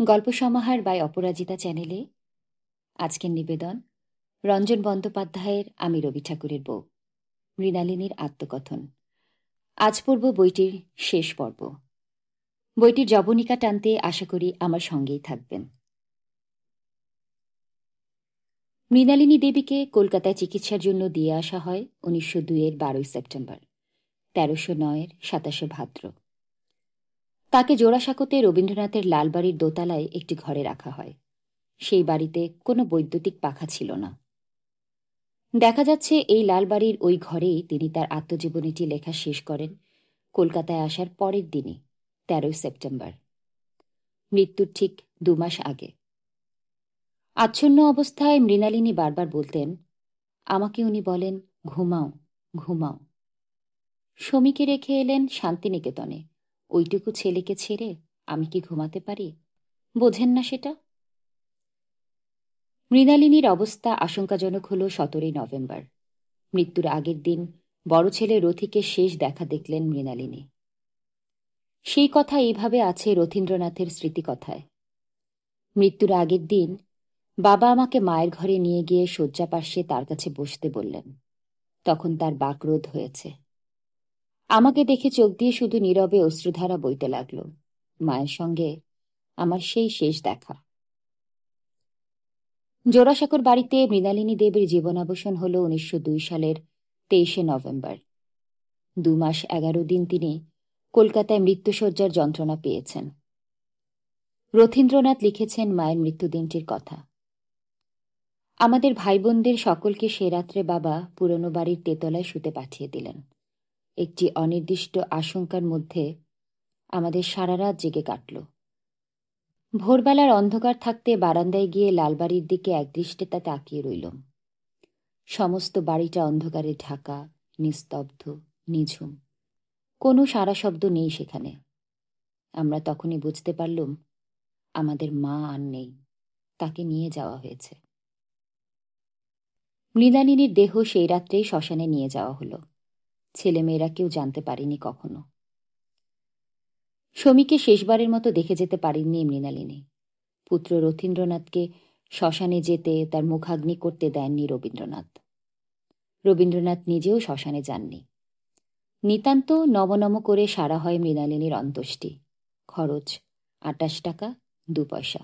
গল্প সমাহার বাই অপরাজিতা চ্যানেলে আজকের নিবেদন রঞ্জন বন্দ্যোপাধ্যায়ের আমি রবি ঠাকুরের বউ, মৃণালিনীর আত্মকথন। আজ পড়ব বইটির শেষ পর্ব। বইটির জবনিকা টানতে আশা করি আমার সঙ্গেই থাকবেন। মৃণালিনী দেবীকে কলকাতায় চিকিৎসার জন্য দিয়ে আসা হয় 1902-এর 12 সেপ্টেম্বর, 1309-এর 27 ভাদ্র। তাকে জোড়াসাঁকোতে রবীন্দ্রনাথের লালবাড়ির দোতলায় একটি ঘরে রাখা হয়। সেই বাড়িতে কোনো বৈদ্যুতিক পাখা ছিল না। দেখা যাচ্ছে এই লালবাড়ির ওই ঘরেই তিনি তার আত্মজীবনীটি লেখা শেষ করেন কলকাতায় আসার পরের দিনই, 13 সেপ্টেম্বর, মৃত্যুর ঠিক 2 মাস আগে। আচ্ছন্ন অবস্থায় মৃণালিনী বারবার বলতেন, আমাকে উনি বলেন, ঘুমাও ঘুমাও। সমীকে রেখে এলেন শান্তিনিকেতনে, ওইটুকু ছেলেকে ছেড়ে আমি কি ঘুমাতে পারি? বোঝেন না সেটা? মৃণালিনীর অবস্থা আশঙ্কাজনক হল 17 নভেম্বর। মৃত্যুর আগের দিন বড় ছেলে রথিকে শেষ দেখা দেখলেন মৃণালিনী। সেই কথা এইভাবে আছে রথীন্দ্রনাথের স্মৃতিকথায়। মৃত্যুর আগের দিন বাবা আমাকে মায়ের ঘরে নিয়ে গিয়ে শয্যা পার্শ্বে তার কাছে বসতে বললেন। তখন তার বাকরোধ হয়েছে। আমাকে দেখে চোখ দিয়ে শুধু নীরবে অশ্রুধারা বইতে লাগল। মায়ের সঙ্গে আমার সেই শেষ দেখা। জোড়াসাঁকোর বাড়িতে মৃণালিনী দেবীর জীবনাবসান হল 1902 সালের 23 নভেম্বর। 2 মাস 11 দিন তিনি কলকাতায় মৃত্যুশয্যার যন্ত্রণা পেয়েছেন। রথীন্দ্রনাথ লিখেছেন মায়ের মৃত্যুদিনটির কথা। আমাদের ভাই বোনদের সকলকে সে রাত্রে বাবা পুরনো বাড়ির তেতলায় শুতে পাঠিয়ে দিলেন। একটি অনির্দিষ্ট আশঙ্কার মধ্যে আমাদের সারা রাত জেগে কাটল। ভোরবেলার অন্ধকার থাকতে বারান্দায় গিয়ে লালবাড়ির দিকে একদৃষ্টে তা তাকিয়ে রইলাম। সমস্ত বাড়িটা অন্ধকারে ঢাকা, নিস্তব্ধ, নিঝুম। কোনো সারা শব্দ নেই সেখানে। আমরা তখনই বুঝতে পারলুম আমাদের মা আর নেই, তাকে নিয়ে যাওয়া হয়েছে। মৃণালিনীর দেহ সেই রাত্রেই শ্মশানে নিয়ে যাওয়া হলো। ছেলেমেয়েরা কেউ জানতে পারেনি কখনো। সমীকে শেষবারের মতো দেখে যেতে পারেননি মৃণালিনী। পুত্র রথীন্দ্রনাথকে শ্মশানে যেতে, তার মুখাগ্নি করতে দেননি রবীন্দ্রনাথ। রবীন্দ্রনাথ নিজেও শ্মশানে যাননি। নিতান্ত নমনম করে সারা হয় মৃণালিনীর অন্ত্যেষ্টি। খরচ 28 টাকা 2 পয়সা।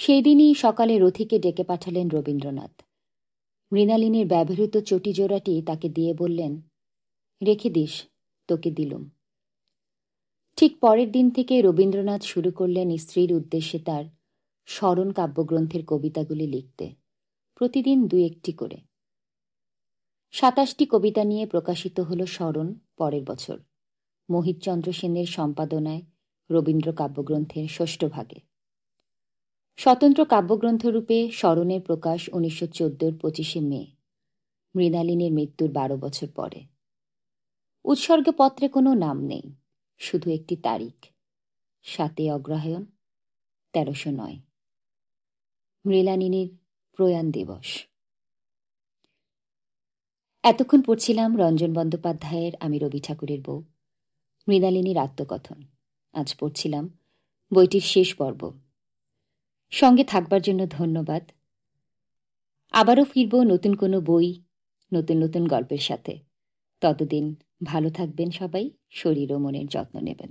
সেই দিনই সকালে রথিকে ডেকে পাঠালেন রবীন্দ্রনাথ। মৃণালিনীর ব্যবহৃত চটি জোড়াটি তাকে দিয়ে বললেন, রেখে দিস, তোকে দিলুম। ঠিক পরের দিন থেকে রবীন্দ্রনাথ শুরু করলেন স্ত্রীর উদ্দেশ্যে তার স্মরণ কাব্যগ্রন্থের কবিতাগুলি লিখতে, প্রতিদিন 2-1টি করে। 27টি কবিতা নিয়ে প্রকাশিত হল স্মরণ পরের বছর, মোহিতচন্দ্র সেনের সম্পাদনায় রবীন্দ্র কাব্যগ্রন্থের 6ষ্ঠ ভাগে। স্বতন্ত্র কাব্যগ্রন্থরূপে স্মরণের প্রকাশ 1914-র 25শে মে, মৃণালিনীর মৃত্যুর 12 বছর পরে। উৎসর্গপত্রে কোনো নাম নেই, শুধু একটি তারিখ, 7 অগ্রহায়ণ 1309, মৃণালিনীর প্রয়াণ দিবস। এতক্ষণ পড়ছিলাম রঞ্জন বন্দ্যোপাধ্যায়ের আমি রবি ঠাকুরের বউ, মৃণালিনীর আত্মকথন। আজ পড়ছিলাম বইটির শেষ পর্ব। সঙ্গে থাকবার জন্য ধন্যবাদ। আবারও ফিরব নতুন কোনো বই, নতুন নতুন গল্পের সাথে। ততদিন ভালো থাকবেন সবাই, শরীর ও মনের যত্ন নেবেন।